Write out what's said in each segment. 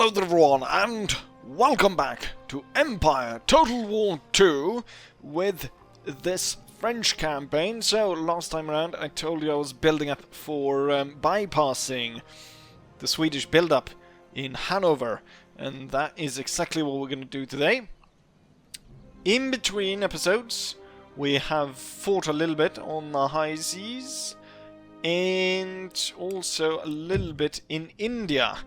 Hello there everyone, and welcome back to Empire Total War 2 with this French campaign. So, last time around I told you I was building up for bypassing the Swedish build-up in Hanover, and that is exactly what we're going to do today. In between episodes we have fought a little bit on the high seas and also a little bit in India.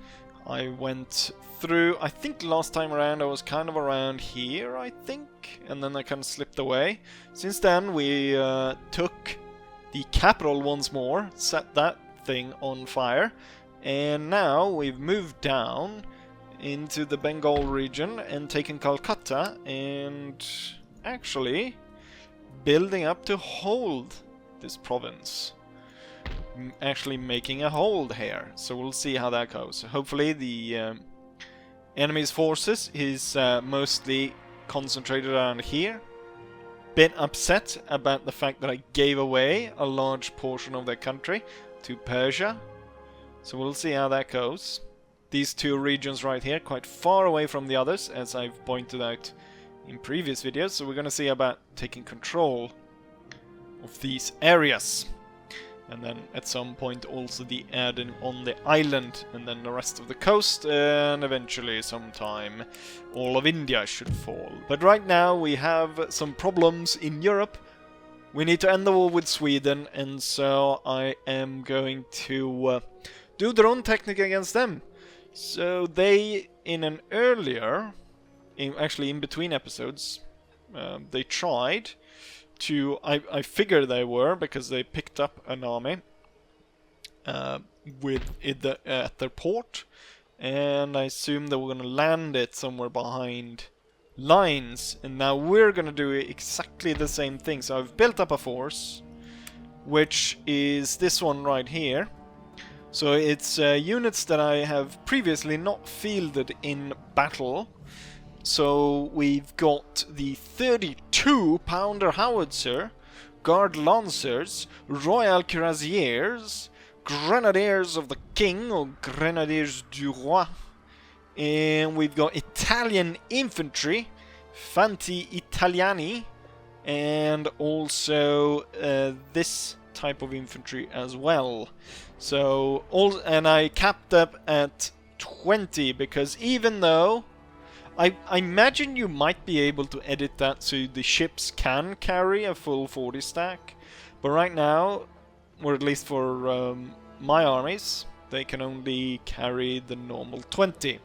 I went through, I think last time around I was kind of around here, I think, and then I kind of slipped away. Since then we took the capital once more, set that thing on fire, and now we've moved down into the Bengal region and taken Calcutta and actually building up to hold this province. Actually making a hold here, so we'll see how that goes. Hopefully the enemy's forces is mostly concentrated around here. Bit upset about the fact that I gave away a large portion of their country to Persia, so we'll see how that goes. These two regions right here, quite far away from the others, as I've pointed out in previous videos, so we're gonna see about taking control of these areas. And then at some point also the adding on the island, and then the rest of the coast, and eventually sometime all of India should fall. But right now we have some problems in Europe. We need to end the war with Sweden, and so I am going to do their own technique against them. So they, in an earlier, actually in between episodes, they tried to, I figure they were, because they picked up an army at their port, and I assume they were going to land it somewhere behind lines, and now we're going to do exactly the same thing. So I've built up a force, which is this one right here. So it's units that I have previously not fielded in battle. So we've got the 32-pounder howitzer, Guard Lancers, Royal Cuirassiers, Grenadiers of the King, or Grenadiers du Roi, and we've got Italian Infantry, Fanti Italiani, and also this type of infantry as well. So, and I capped up at 20, because even though I imagine you might be able to edit that so the ships can carry a full 40 stack, but right now, or at least for my armies, they can only carry the normal 20.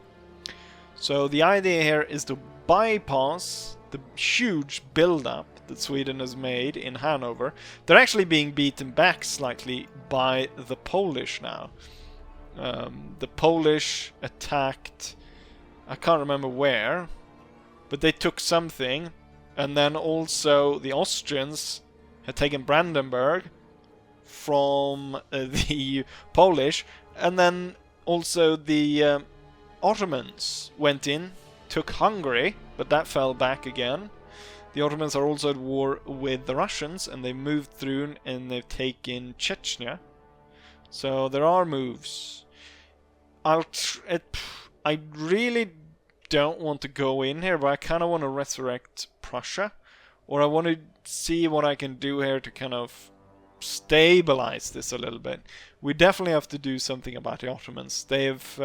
So the idea here is to bypass the huge build-up that Sweden has made in Hanover. They're actually being beaten back slightly by the Polish now. The Polish attacked, I can't remember where, but they took something, and then also the Austrians had taken Brandenburg from the Polish, and then also the Ottomans went in, took Hungary, but that fell back again. The Ottomans are also at war with the Russians, and they moved through and they've taken Chechnya. So there are moves. I really don't want to go in here, but I kind of want to resurrect Prussia, or I want to see what I can do here to kind of stabilize this a little bit. We definitely have to do something about the Ottomans. They've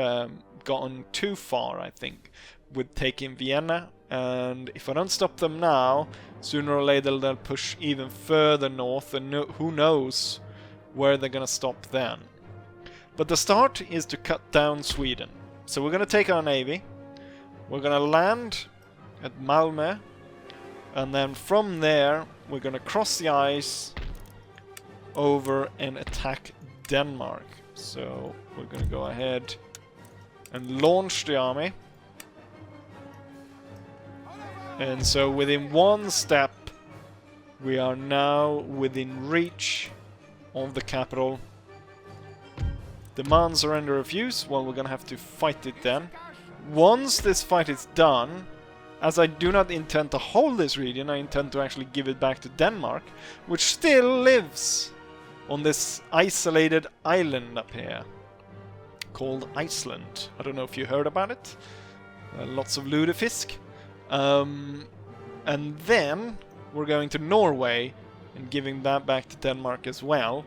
gotten too far, I think, with taking Vienna, and if I don't stop them now, sooner or later they'll push even further north, and who knows where they're gonna stop then. But the start is to cut down Sweden. So we're gonna take our navy, we're gonna land at Malmö, and then from there we're gonna cross the ice over and attack Denmark. So we're gonna go ahead and launch the army. And so within one step we are now within reach of the capital. Demand surrender refuse. Well, we're gonna have to fight it then. Once this fight is done, as I do not intend to hold this region, I intend to actually give it back to Denmark, which still lives on this isolated island up here. called Iceland. I don't know if you heard about it. Lots of lutefisk. And then we're going to Norway and giving that back to Denmark as well.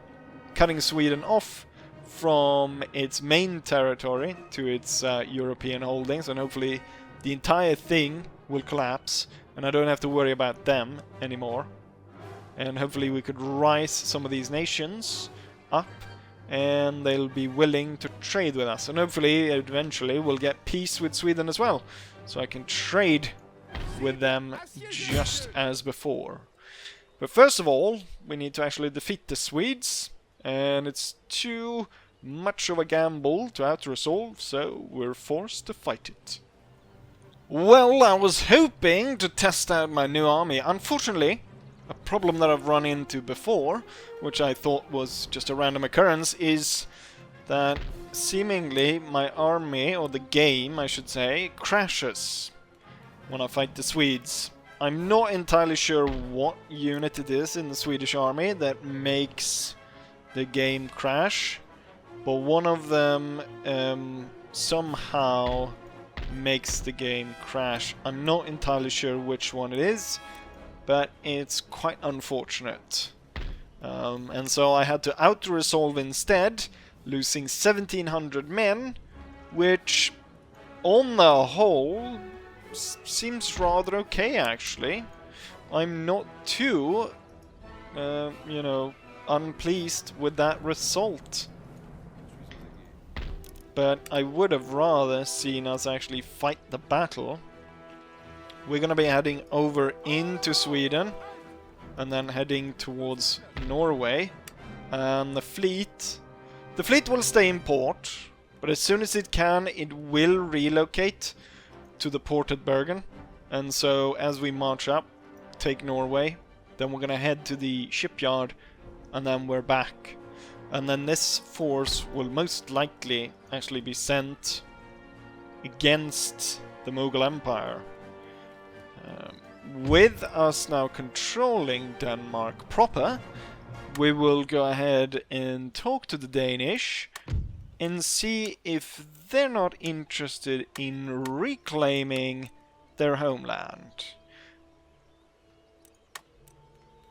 Cutting Sweden off from its main territory to its European holdings, and hopefully the entire thing will collapse and I don't have to worry about them anymore. And hopefully we could rise some of these nations up and they'll be willing to trade with us. And hopefully eventually we'll get peace with Sweden as well, so I can trade with them just as before. But first of all, we need to actually defeat the Swedes, and it's too much of a gamble to out-resolve, so we're forced to fight it. Well, I was hoping to test out my new army. Unfortunately, a problem that I've run into before, which I thought was just a random occurrence, is that seemingly my army, or the game I should say, crashes when I fight the Swedes. I'm not entirely sure what unit it is in the Swedish army that makes the game crash, but one of them somehow makes the game crash. I'm not entirely sure which one it is, but it's quite unfortunate. And so I had to out-resolve instead, losing 1700 men, which on the whole seems rather okay actually. I'm not too, you know, unpleased with that result. But I would have rather seen us actually fight the battle. We're gonna be heading over into Sweden and then heading towards Norway. And the fleet will stay in port, but as soon as it can, it will relocate to the port at Bergen. And so as we march up, take Norway, then we're gonna head to the shipyard and then we're back. And then this force will most likely actually be sent against the Mughal Empire. With us now controlling Denmark proper, we will go ahead and talk to the Danish and see if they're not interested in reclaiming their homeland.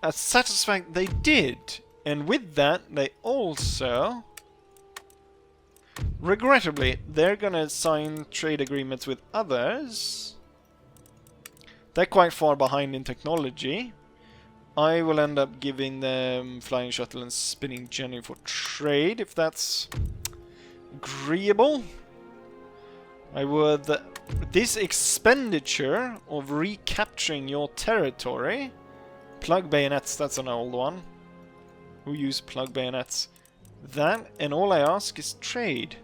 As satisfied they did, and with that they also, regrettably, they're gonna sign trade agreements with others. They're quite far behind in technology. I will end up giving them flying shuttle and spinning jenny for trade, if that's agreeable. I would... This expenditure of recapturing your territory... Plug bayonets, that's an old one. Who use plug bayonets? That, and all I ask is trade.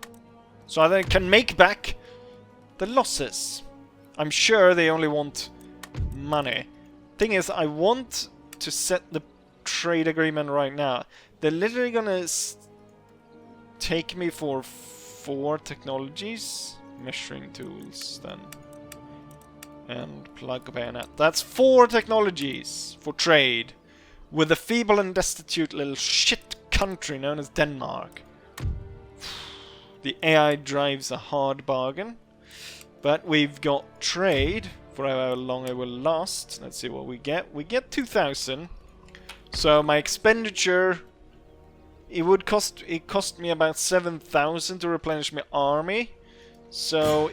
So I can make back the losses. I'm sure they only want money. Thing is, I want to set the trade agreement right now. They're literally gonna take me for 4 technologies. Measuring tools, then. And plug bayonet. That's 4 technologies for trade. With a feeble and destitute little shit country known as Denmark. The AI drives a hard bargain. But we've got trade for however long it will last. Let's see what we get. We get 2,000. So my expenditure, it cost me about 7,000 to replenish my army. So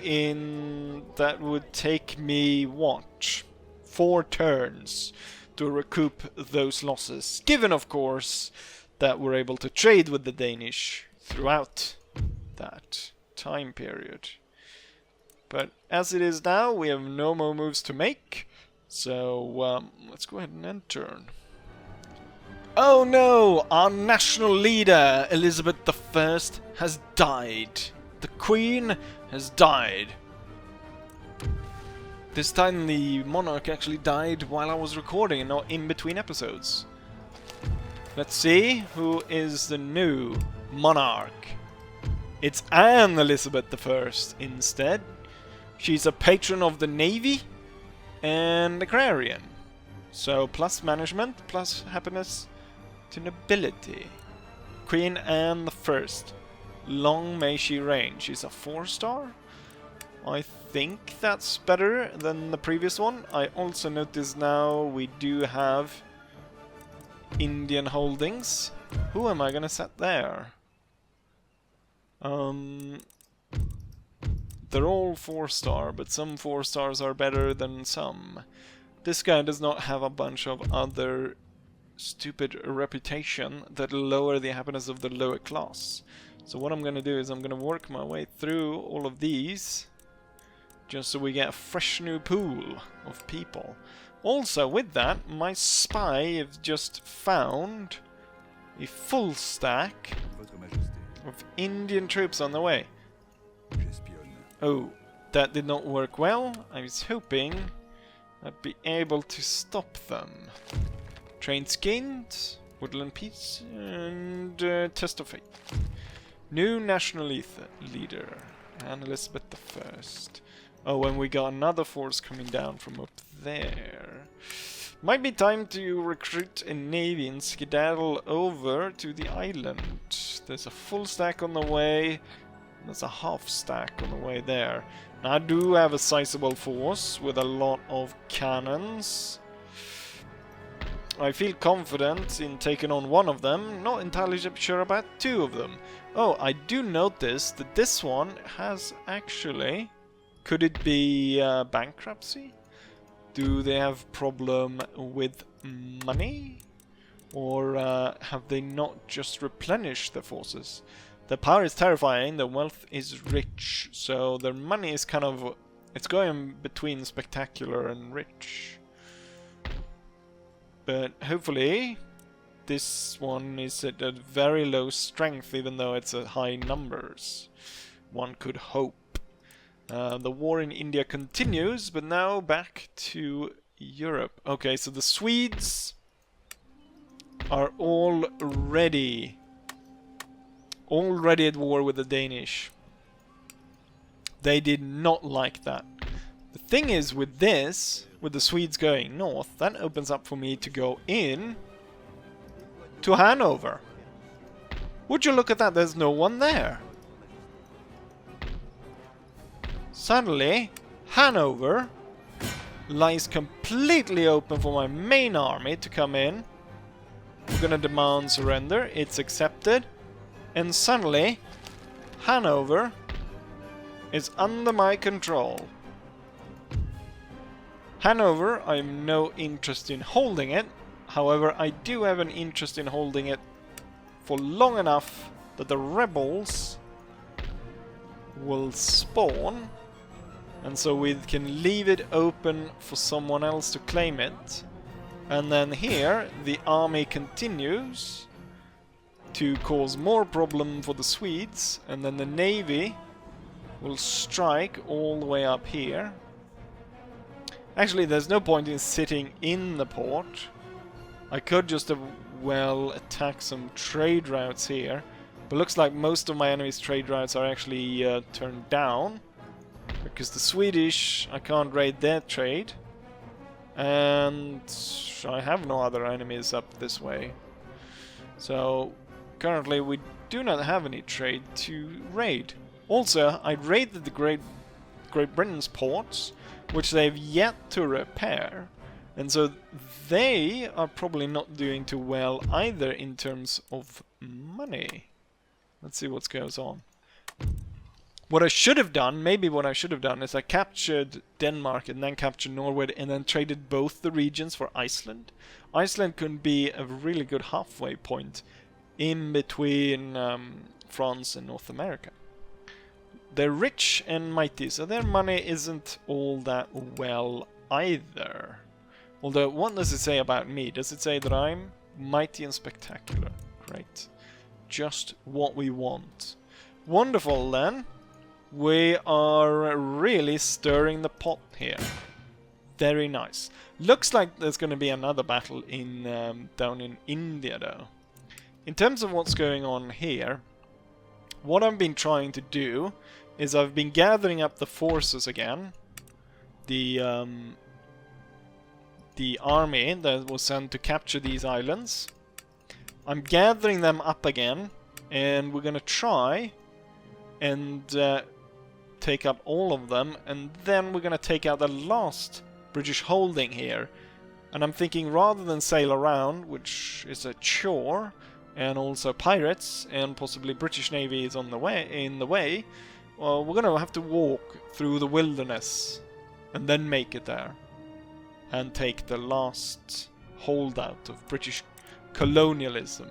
that would take me what? 4 turns to recoup those losses. Given of course that we're able to trade with the Danish throughout that time period. But as it is now, we have no more moves to make. So let's go ahead and end turn. Oh no! Our national leader, Elizabeth I, has died. The Queen has died. This time the monarch actually died while I was recording and not in between episodes. Let's see who is the new monarch. It's Anne Elizabeth I instead. She's a patron of the Navy and agrarian. So plus management, plus happiness to nobility. Queen Anne I. Long may she reign. She's a 4-star. I think that's better than the previous one. I also notice now we do have Indian holdings. Who am I gonna set there? They're all 4-star, but some 4-stars are better than some. This guy does not have a bunch of other stupid reputation that lower the happiness of the lower class. So what I'm gonna do is I'm gonna work my way through all of these, just so we get a fresh new pool of people. Also, with that, my spy has just found a full stack of Indian troops on the way. Oh, that did not work well. I was hoping I'd be able to stop them. Train skinned, woodland peace, and test of faith. New national leader, Anne Elizabeth I. Oh, and we got another force coming down from up there. Might be time to recruit a navy and skedaddle over to the island. There's a full stack on the way. There's a half stack on the way there. Now, I do have a sizable force with a lot of cannons. I feel confident in taking on one of them. Not entirely sure about two of them. Oh, I do notice that this one has actually... Could it be bankruptcy? Do they have problem with money? Or have they not just replenished their forces? Their power is terrifying, their wealth is rich, so their money is kind of... It's going between spectacular and rich. But hopefully this one is at a very low strength, even though it's at high numbers. One could hope. The war in India continues, but now back to Europe. Okay, so the Swedes are already at war with the Danish. They did not like that. The thing is, with this, with the Swedes going north, that opens up for me to go in to Hanover. Would you look at that, there's no one there. Suddenly, Hanover lies completely open for my main army to come in. We're gonna demand surrender, it's accepted. And suddenly, Hanover is under my control. Hanover, I have no interest in holding it. However, I do have an interest in holding it for long enough that the rebels will spawn. And so we can leave it open for someone else to claim it. And then here, the army continues to cause more problem for the Swedes. And then the navy will strike all the way up here. Actually, there's no point in sitting in the port. I could just have, well, attack some trade routes here. But looks like most of my enemy's trade routes are actually turned down. Because the Swedish, I can't raid their trade. And I have no other enemies up this way. So, currently we do not have any trade to raid. Also, I raided the Great Britain's ports, which they've yet to repair. And so they are probably not doing too well either in terms of money. Let's see what goes on. What I should have done, maybe what I should have done, is I captured Denmark and then captured Norway and then traded both the regions for Iceland. Iceland could be a really good halfway point in between France and North America. They're rich and mighty, so their money isn't all that well either. Although, what does it say about me? Does it say that I'm mighty and spectacular? Great. Just what we want. Wonderful, then. We are really stirring the pot here. Very nice. Looks like there's going to be another battle in down in India, though. In terms of what's going on here, what I've been trying to do is I've been gathering up the forces again. The army that was sent to capture these islands. I'm gathering them up again, and we're gonna try and take up all of them, and then we're gonna take out the last British holding here. And I'm thinking, rather than sail around, which is a chore, and also pirates, and possibly British Navy is on the way, well, we're gonna have to walk through the wilderness and then make it there and take the last holdout of British colonialism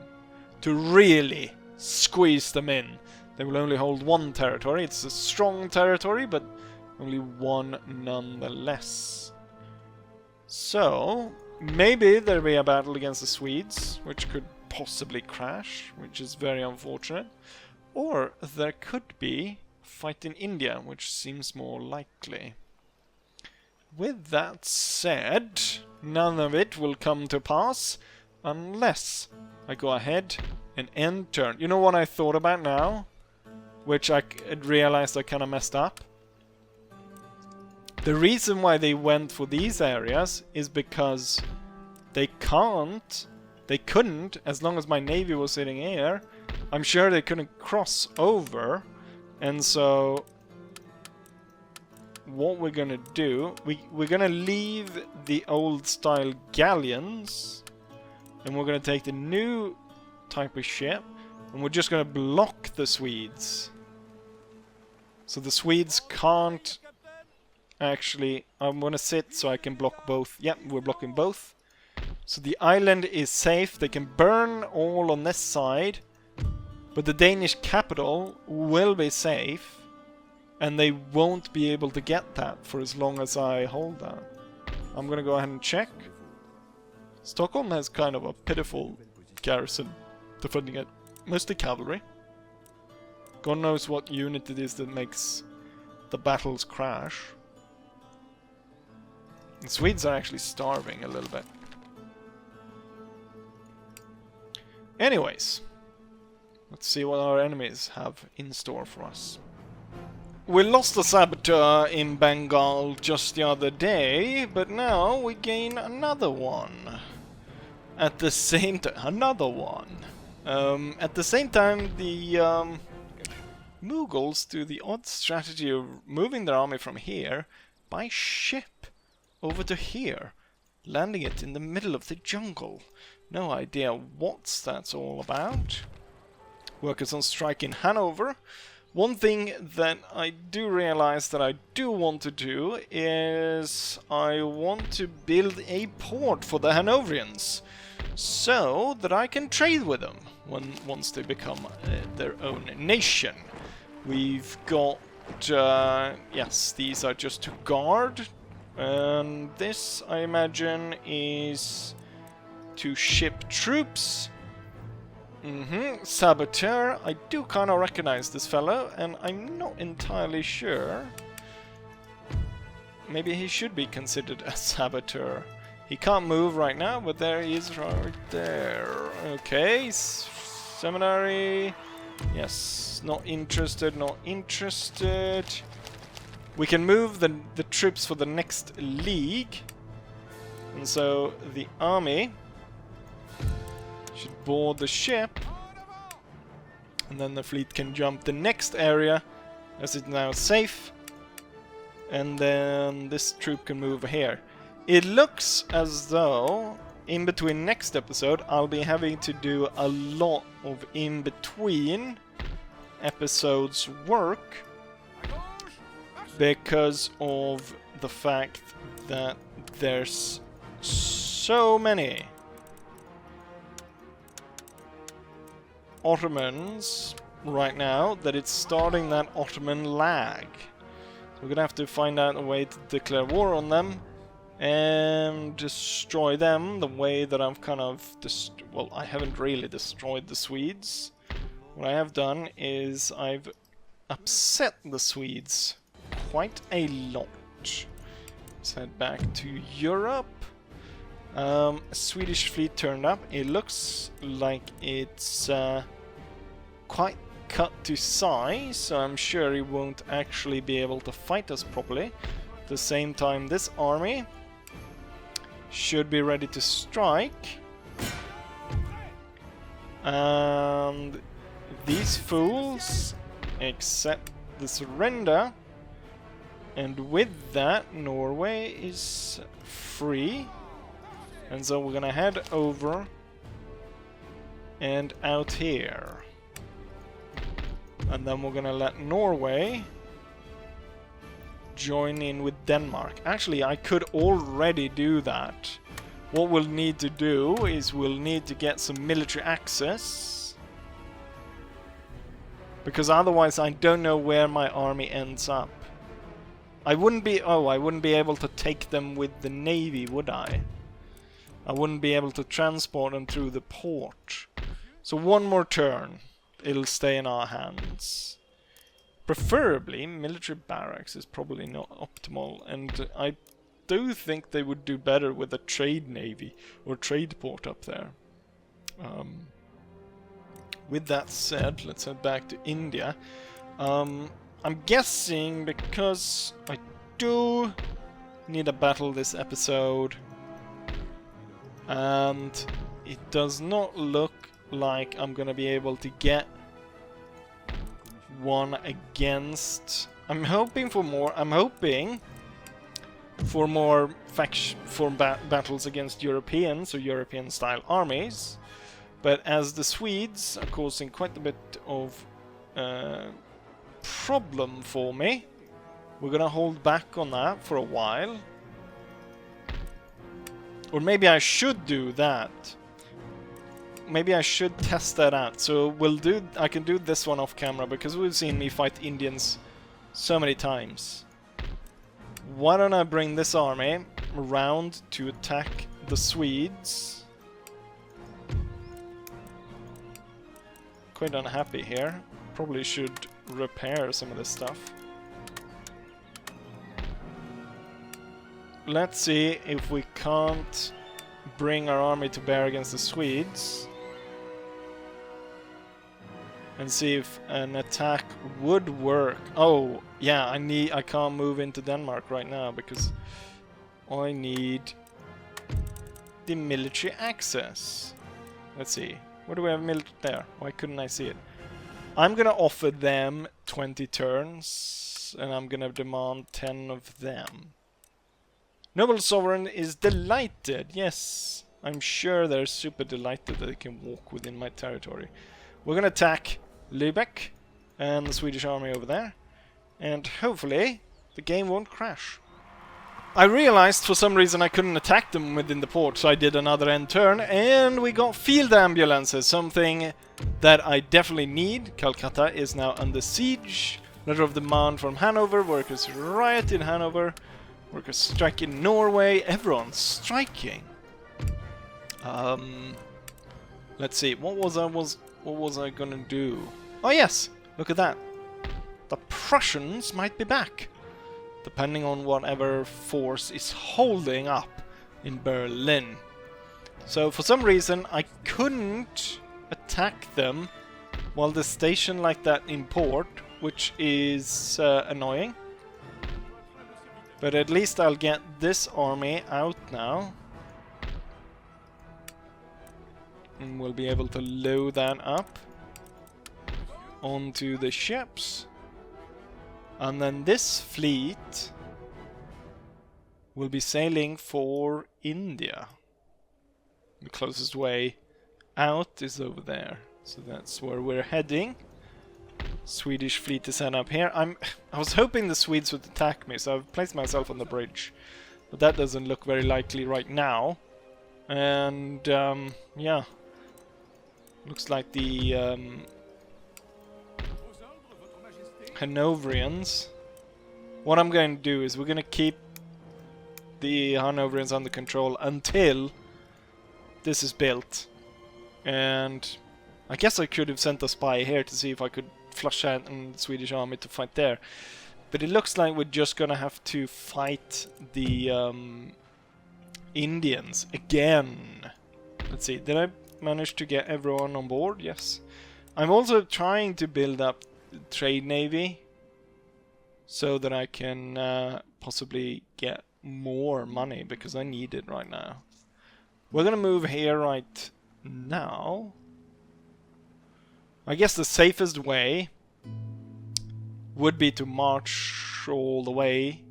to really squeeze them in. They will only hold one territory. It's a strong territory, but only one nonetheless. So maybe there'll be a battle against the Swedes, which could possibly crash, which is very unfortunate. Or there could be a fight in India, which seems more likely. With that said, none of it will come to pass unless I go ahead and end turn. You know what I thought about now? Which I realized I kind of messed up. The reason why they went for these areas is because they couldn't, as long as my navy was sitting here, I'm sure they couldn't cross over. And so what we're gonna do, we're gonna leave the old style galleons, and we're gonna take the new type of ship, and we're just gonna block the Swedes. So the Swedes can't actually... I'm gonna sit so I can block both. Yep, we're blocking both. So the island is safe. They can burn all on this side, but the Danish capital will be safe, and they won't be able to get that for as long as I hold that. I'm gonna go ahead and check. Stockholm has kind of a pitiful garrison defending it. Mostly cavalry. God knows what unit it is that makes the battles crash. The Swedes are actually starving a little bit. Anyways, let's see what our enemies have in store for us. We lost a saboteur in Bengal just the other day, but now we gain another one. At the same time, another one. At the same time, the Mughals do the odd strategy of moving their army from here by ship over to here, landing it in the middle of the jungle. No idea what that's all about. Workers on strike in Hanover. One thing that I do realize that I do want to do is I want to build a port for the Hanoverians, so that I can trade with them once they become their own nation. We've got, yes, these are just to guard, and this, I imagine, is to ship troops. Saboteur. I do kind of recognize this fellow, and I'm not entirely sure. Maybe he should be considered a saboteur. He can't move right now, but there he is right there. Okay, seminary. Yes, not interested, not interested. We can move the troops for the next league. And so the army should board the ship, and then the fleet can jump the next area as it's now safe, and then this troop can move here. It looks as though in between next episode I'll be having to do a lot of in between episodes work because of the fact that there's so many Ottomans right now that it's starting that Ottoman lag. So we're gonna have to find out a way to declare war on them and destroy them the way that I've kind of well, I haven't really destroyed the Swedes. What I have done is I've upset the Swedes quite a lot. Let's head back to Europe. A Swedish fleet turned up. It looks like it's quite cut to size, so I'm sure he won't actually be able to fight us properly. At the same time, this army should be ready to strike. And these fools accept the surrender. And with that, Norway is free. And so we're gonna head over and out here. And then we're gonna let Norway join in with Denmark. Actually, I could already do that. What we'll need to do is we'll need to get some military access. Because otherwise I don't know where my army ends up. I wouldn't be able to take them with the navy, would I? I wouldn't be able to transport them through the port. So one more turn. It'll stay in our hands. Preferably, military barracks is probably not optimal, and I do think they would do better with a trade navy or trade port up there. With that said, let's head back to India. I'm guessing because I do need a battle this episode, and it does not look like I'm gonna be able to get one against. I'm hoping for more. I'm hoping for more battles against Europeans or European-style armies. But as the Swedes are causing quite a bit of problem for me, we're gonna hold back on that for a while. Or maybe I should do that. Maybe I should test that out. So I can do this one off camera because we've seen me fight Indians so many times. Why don't I bring this army around to attack the Swedes? Quite unhappy here. Probably should repair some of this stuff. Let's see if we can't bring our army to bear against the Swedes. And see if an attack would work. Oh, yeah, I can't move into Denmark right now because I need the military access. Let's see. Where do we have military? There. Why couldn't I see it? I'm gonna offer them 20 turns, and I'm gonna demand 10 of them. Noble Sovereign is delighted. Yes, I'm sure they're super delighted that they can walk within my territory. We're gonna attack Lübeck and the Swedish army over there, and hopefully the game won't crash. I realized for some reason I couldn't attack them within the port, so I did another end turn, and we got field ambulances, something that I definitely need. Calcutta is now under siege. Letter of demand from Hanover. Workers riot in Hanover. Workers strike in Norway. Everyone's striking. Let's see. What was I gonna do? Oh yes, look at that. The Prussians might be back, depending on whatever force is holding up in Berlin. So for some reason I couldn't attack them while they're stationed like that in port, which is annoying. But at least I'll get this army out now. And we'll be able to load that up onto the ships. And then this fleet will be sailing for India. The closest way out is over there. So that's where we're heading. Swedish fleet is set up here. I was hoping the Swedes would attack me, so I've placed myself on the bridge. But that doesn't look very likely right now. And yeah. Looks like the Hanoverians. What I'm going to do is we're going to keep the Hanoverians under control until this is built. And I guess I could have sent a spy here to see if I could flush out the Swedish army to fight there. But it looks like we're just going to have to fight the Indians again. Let's see, did I manage to get everyone on board? Yes. I'm also trying to build up trade navy so that I can possibly get more money because I need it right now. We're gonna move here right now. I guess the safest way would be to march all the way.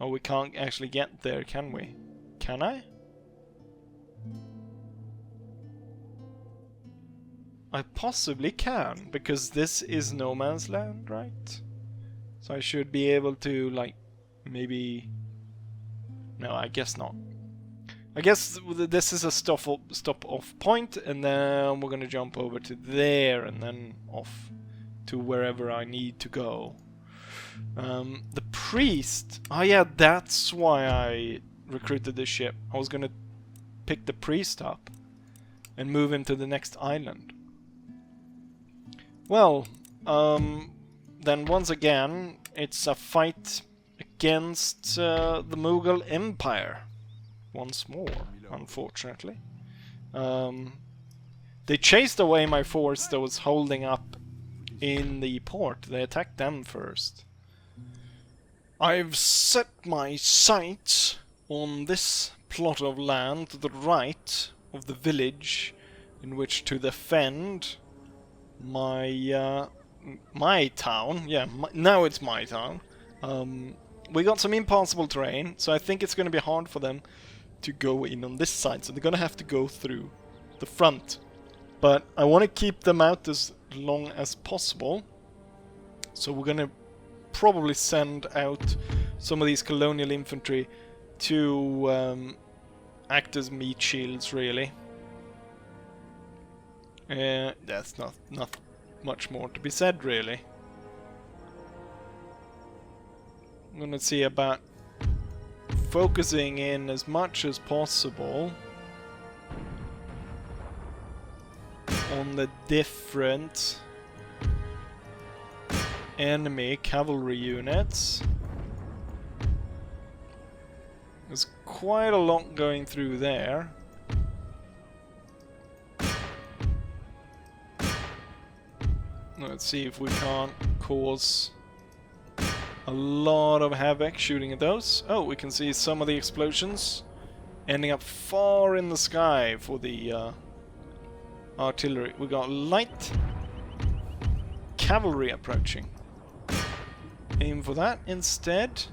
Oh, we can't actually get there, can we? Can I? I possibly can, because this is no man's land, right? So I should be able to, like, maybe... No, I guess not. I guess this is a stop-off point, and then we're gonna jump over to there, and then off to wherever I need to go. The priest... Oh yeah, that's why I recruited this ship. I was gonna pick the priest up and move him to the next island. Well, then once again, it's a fight against the Mughal Empire. Once more, unfortunately. They chased away my force that was holding up in the port. They attacked them first. I've set my sights on this plot of land to the right of the village in which to defend my my town. Yeah, now it's my town. We got some impassable terrain, so I think it's going to be hard for them to go in on this side, so they're going to have to go through the front. But I want to keep them out as long as possible, so we're going to probably send out some of these colonial infantry to act as meat shields, really. That's not much more to be said, really. I'm gonna see about focusing in as much as possible on the different enemy cavalry units. There's quite a lot going through there. Let's see if we can't cause a lot of havoc shooting at those. Oh, we can see some of the explosions ending up far in the sky for the artillery. We got light cavalry approaching. Aim for that instead,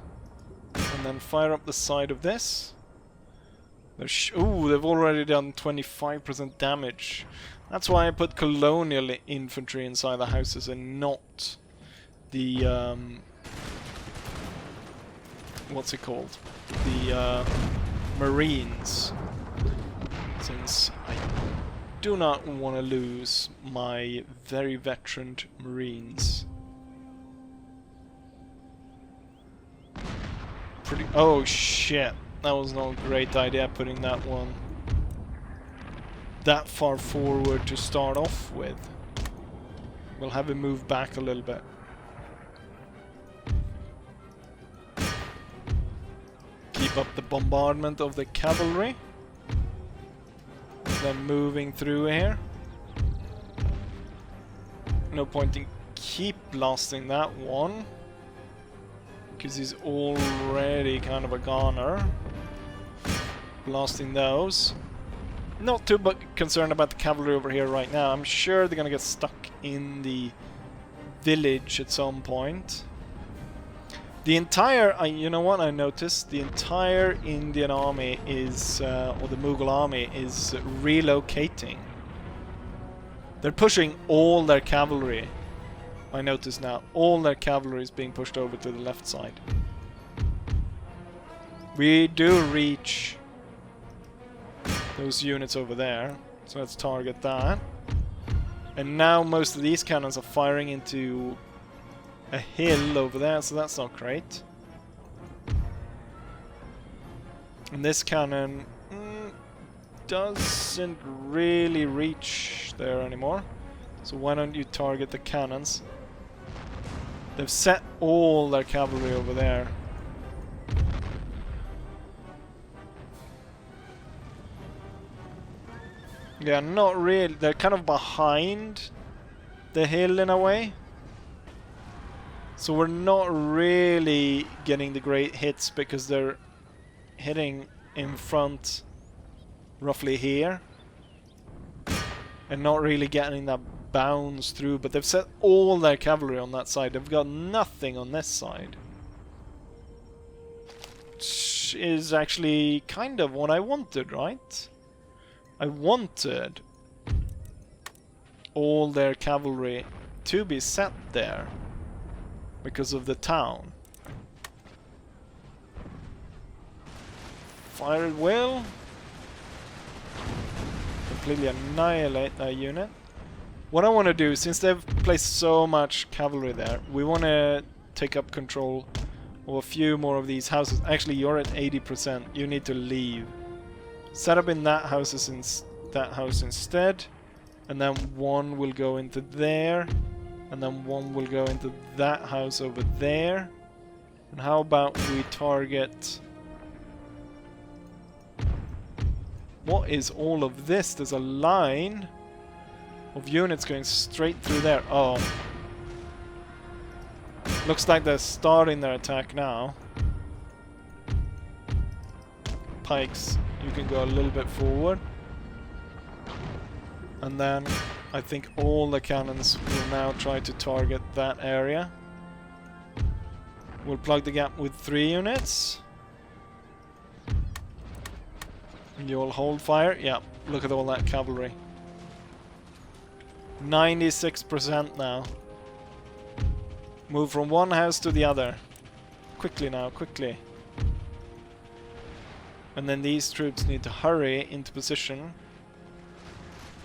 and then fire up the side of this. Ooh, they've already done 25% damage. That's why I put colonial infantry inside the houses and not the what's it called? The Marines, since I do not want to lose my very veteran Marines. Oh shit, that was not a great idea putting that one that far forward to start off with. We'll have him move back a little bit. Keep up the bombardment of the cavalry. Then moving through here. No point in keep blasting that one, because he's already kind of a goner. Blasting those. Not too concerned about the cavalry over here right now. I'm sure they're gonna get stuck in the village at some point. The entire, you know what I noticed? The entire Indian army is, or the Mughal army is relocating. They're pushing all their cavalry. I notice now, all their cavalry is being pushed over to the left side. We do reach those units over there, so let's target that. And now most of these cannons are firing into a hill over there, so that's not great. And this cannon doesn't really reach there anymore, so why don't you target the cannons? They've set all their cavalry over there. Yeah, not really. They're kind of behind the hill in a way. So we're not really getting the great hits because they're hitting in front roughly here. And not really getting that bounce through, but they've set all their cavalry on that side. They've got nothing on this side. Which is actually kind of what I wanted, right? I wanted all their cavalry to be set there because of the town. Fire at will. Completely annihilate that unit. What I want to do, since they've placed so much cavalry there, we want to take up control of a few more of these houses. Actually, you're at 80%. You need to leave. Set up in that house instead, and then one will go into there, and then one will go into that house over there. And how about we target... What is all of this? There's a line of units going straight through there. Oh. Looks like they're starting their attack now. Pikes, you can go a little bit forward. And then I think all the cannons will now try to target that area. We'll plug the gap with 3 units. You'll hold fire. Yeah, look at all that cavalry. 96% now. Move from one house to the other. Quickly now, quickly. And then these troops need to hurry into position.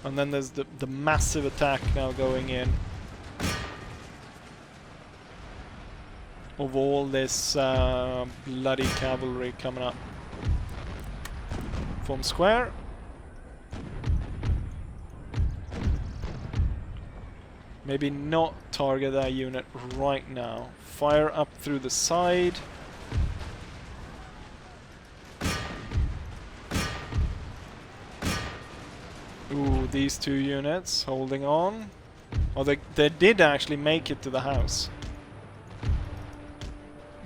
And then there's the massive attack now going in. Of all this bloody cavalry coming up. Form square. Maybe not target that unit right now. Fire up through the side. Ooh, these 2 units holding on. Oh, they did actually make it to the house.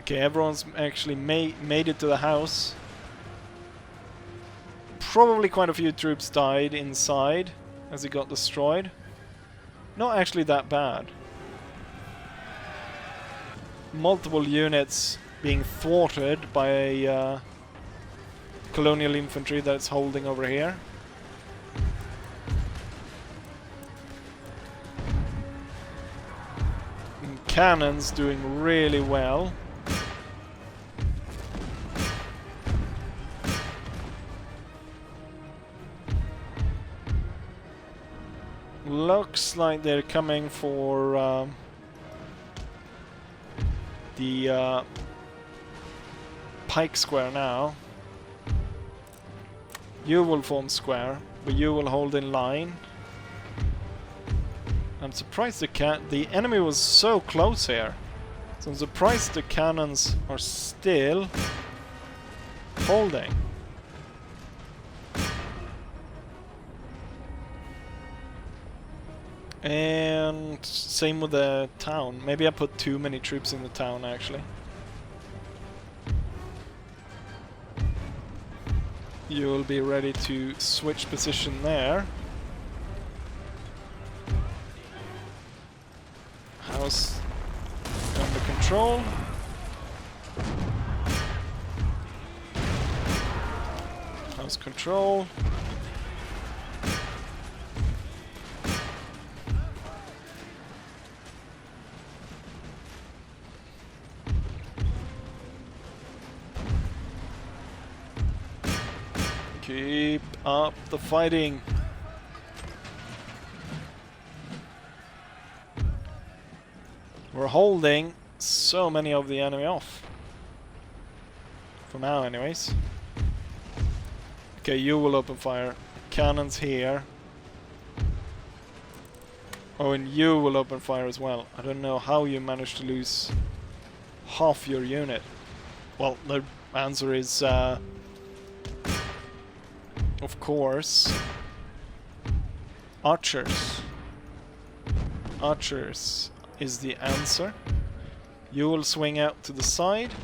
Okay, everyone's actually made it to the house. Probably quite a few troops died inside as it got destroyed. Not actually that bad. Multiple units being thwarted by a colonial infantry that's holding over here. And cannons doing really well. Looks like they're coming for the pike square now. You will form square, but you will hold in line. I'm surprised the enemy was so close here. So I'm surprised the cannons are still holding. And same with the town. Maybe I put too many troops in the town, actually. You'll be ready to switch position there. House under control. House control. Keep up the fighting. We're holding so many of the enemy off. For now, anyways. Okay, you will open fire. Cannons here. Oh, and you will open fire as well. I don't know how you managed to lose half your unit. Well, the answer is... of course, archers. Archers is the answer. You will swing out to the side.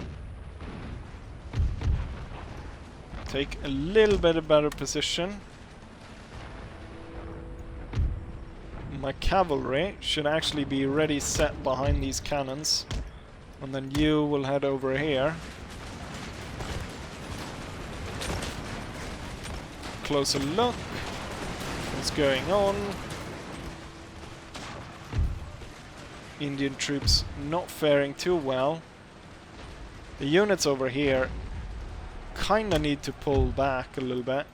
Take a little bit of better position. my cavalry should actually be ready set behind these cannons. And then you will head over here. Closer look. What's going on? Indian troops not faring too well. The units over here kinda need to pull back a little bit.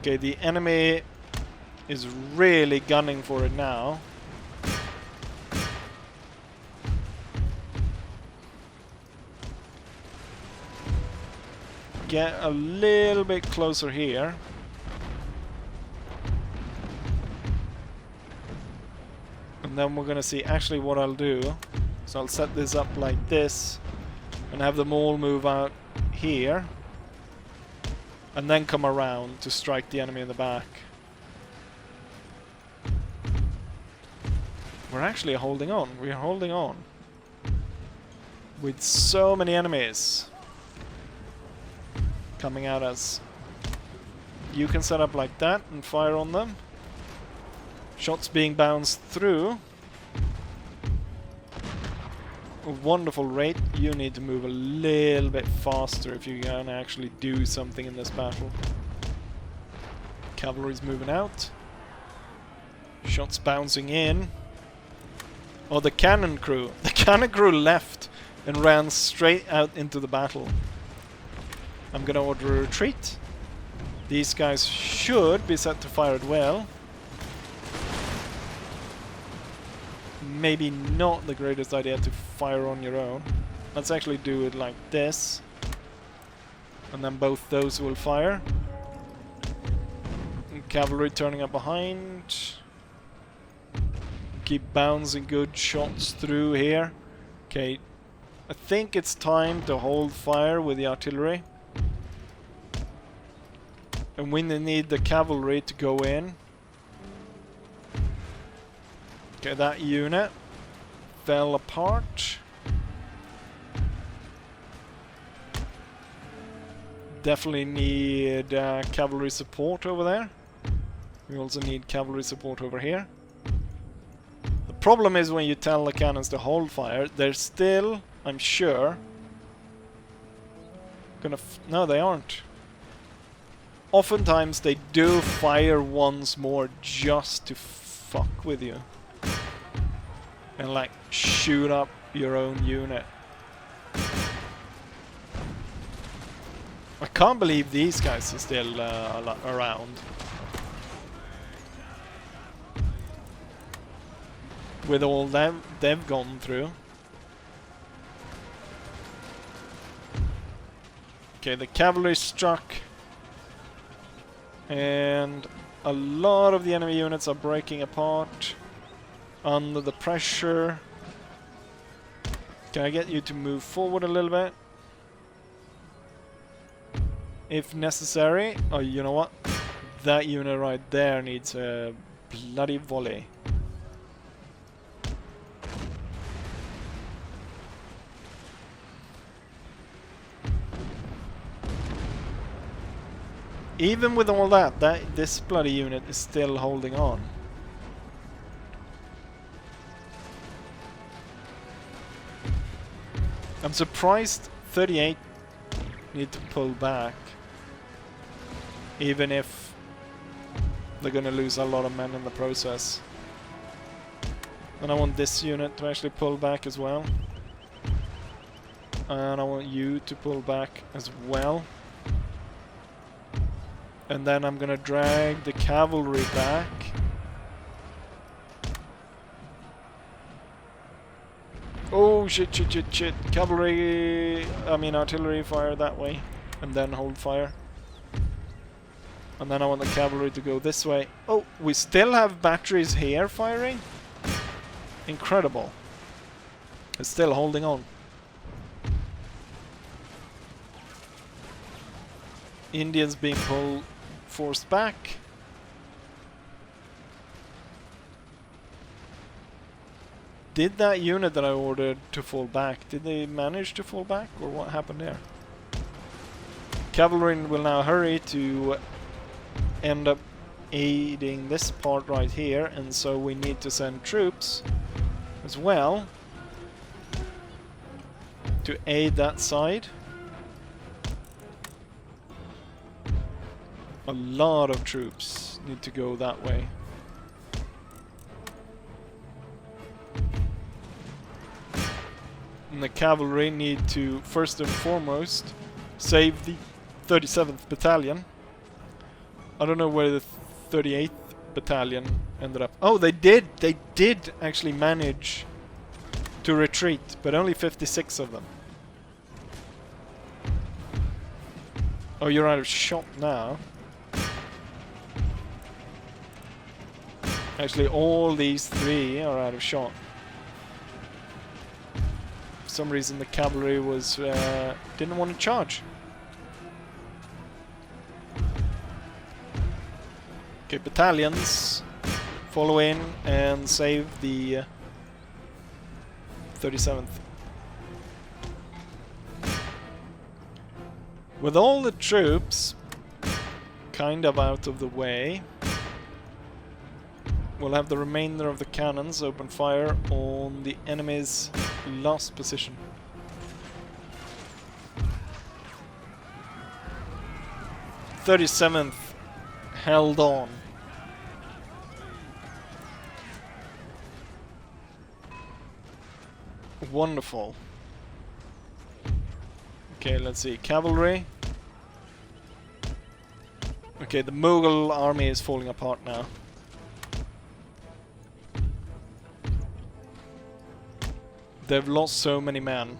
Okay, the enemy is really gunning for it now. Get a little bit closer here. And then we're gonna see actually what I'll do. So I'll set this up like this and have them all move out here. And then come around to strike the enemy in the back. We're actually holding on. We're holding on. With so many enemies coming at us. You can set up like that and fire on them. Shots being bounced through. A wonderful rate. You need to move a little bit faster if you're gonna actually do something in this battle. Cavalry's moving out. Shots bouncing in. Oh, the cannon crew. The cannon crew left and ran straight out into the battle. I'm gonna order a retreat. These guys should be set to fire at will. Maybe not the greatest idea to fire on your own. Let's actually do it like this. And then both those will fire. And cavalry turning up behind. Keep bouncing good shots through here. Okay, I think it's time to hold fire with the artillery. And we need the cavalry to go in. Okay, that unit fell apart. Definitely need cavalry support over there. We also need cavalry support over here. The problem is when you tell the cannons to hold fire, they're still, I'm sure, gonna... no, they aren't. Oftentimes they do fire once more just to fuck with you. And like shoot up your own unit. I can't believe these guys are still around. With all they've gone through. Okay, the cavalry struck. And a lot of the enemy units are breaking apart under the pressure. Can I get you to move forward a little bit? If necessary. Oh, you know what? That unit right there needs a bloody volley. Even with all that, this bloody unit is still holding on. I'm surprised 38 need to pull back. Even if they're gonna lose a lot of men in the process. And I want this unit to actually pull back as well. And I want you to pull back as well. And then I'm gonna drag the cavalry back. Oh shit, shit, shit, shit. Cavalry, I mean artillery fire that way. And then hold fire. And then I want the cavalry to go this way. Oh, we still have batteries here firing? Incredible. It's still holding on. Indians being forced back. Did that unit that I ordered to fall back, did they manage to fall back, or what happened there? Cavalry will now hurry to end up aiding this part right here, and so we need to send troops as well to aid that side. A lot of troops need to go that way. And the cavalry need to, first and foremost, save the 37th Battalion. I don't know where the 38th Battalion ended up. Oh, they did! They did actually manage to retreat, but only 56 of them. Oh, you're out of shot now. Actually, all these three are out of shot. For some reason, the cavalry was didn't want to charge. Okay, battalions, follow in and save the 37th. With all the troops kind of out of the way, we'll have the remainder of the cannons open fire on the enemy's last position. '37th held on. Wonderful. Okay, let's see. Cavalry. Okay, the Mughal army is falling apart now. They've lost so many men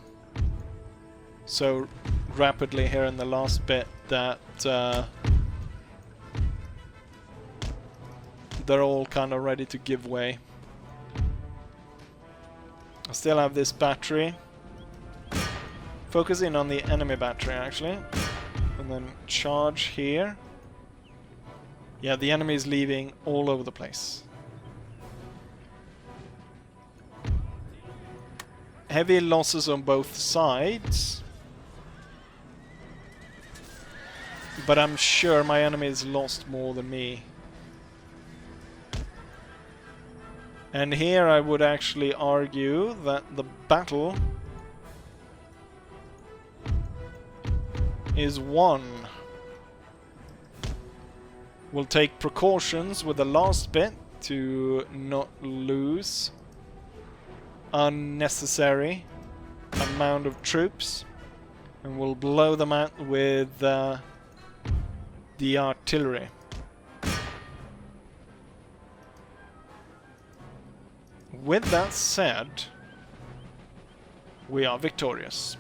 so rapidly here in the last bit that they're all kind of ready to give way. I still have this battery. Focus in on the enemy battery actually. And then charge here. Yeah, the enemy is leaving all over the place. Heavy losses on both sides. But I'm sure my enemy has lost more than me. And here I would actually argue that the battle is won. We'll take precautions with the last bit to not lose unnecessary amount of troops, and we'll blow them out with the artillery. With that said, we are victorious.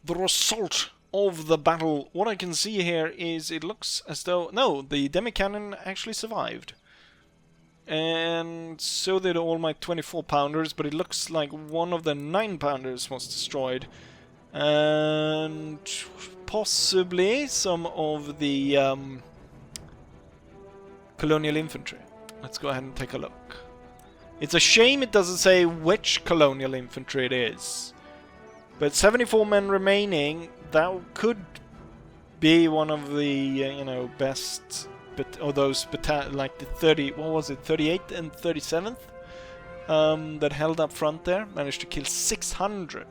the result of the battle. What I can see here is it looks as though... No, the demi-cannon actually survived. And so did all my 24-pounders, but it looks like one of the 9-pounders was destroyed. And possibly some of the colonial infantry. Let's go ahead and take a look. It's a shame it doesn't say which colonial infantry it is. But 74 men remaining, that could be one of the, you know, best, or those, like the 30, what was it, 38th and 37th? That held up front there, managed to kill 600.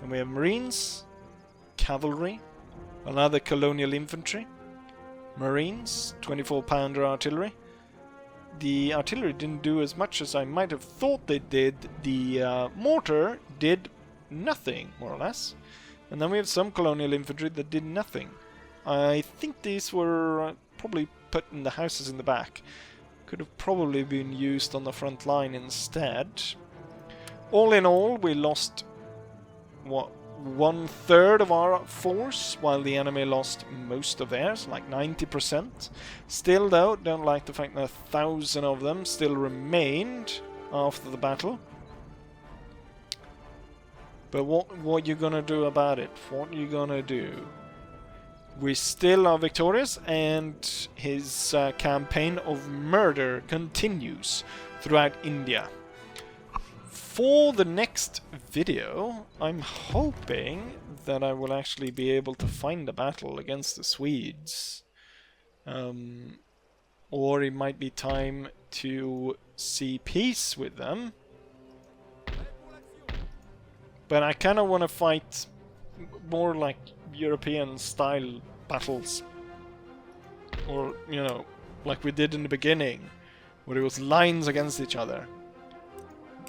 And we have Marines, Cavalry, another colonial infantry, Marines, 24-pounder artillery. The artillery didn't do as much as I might have thought they did. The mortar did nothing, more or less. And then we have some colonial infantry that did nothing. I think these were probably put in the houses in the back. Could have probably been used on the front line instead. All in all, we lost, what, 1/3 of our force, while the enemy lost most of theirs, like 90%. Still though, don't like the fact that 1,000 of them still remained after the battle. But what you gonna do about it? What you gonna do? We still are victorious, and his campaign of murder continues throughout India. For the next video, I'm hoping that I will actually be able to find a battle against the Swedes. Or it might be time to see peace with them. But I kind of want to fight more like European style battles. Or, you know, like we did in the beginning, where it was lines against each other.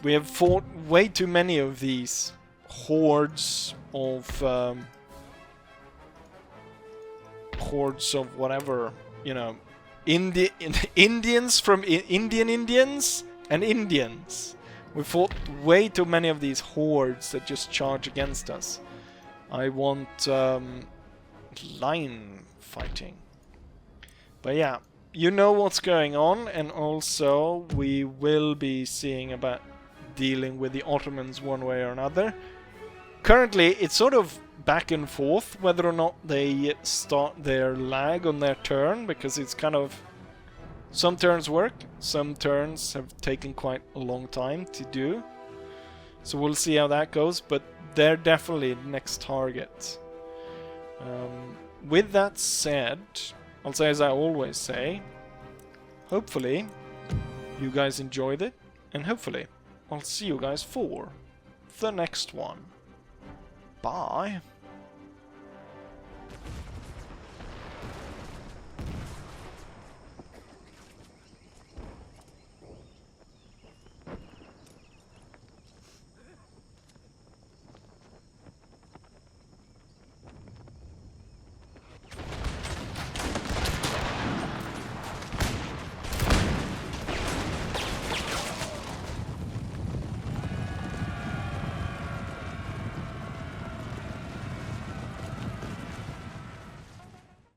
We have fought way too many of these hordes of whatever, you know, Indians from Indian Indians and Indians. We fought way too many of these hordes that just charge against us. I want line fighting. But yeah, you know what's going on, and also we will be seeing about dealing with the Ottomans one way or another. Currently, it's sort of back and forth whether or not they start their lag on their turn, because it's kind of... Some turns work, some turns have taken quite a long time to do. So we'll see how that goes, but they're definitely the next target. With that said, I'll say as I always say, hopefully you guys enjoyed it, and hopefully I'll see you guys for the next one. Bye.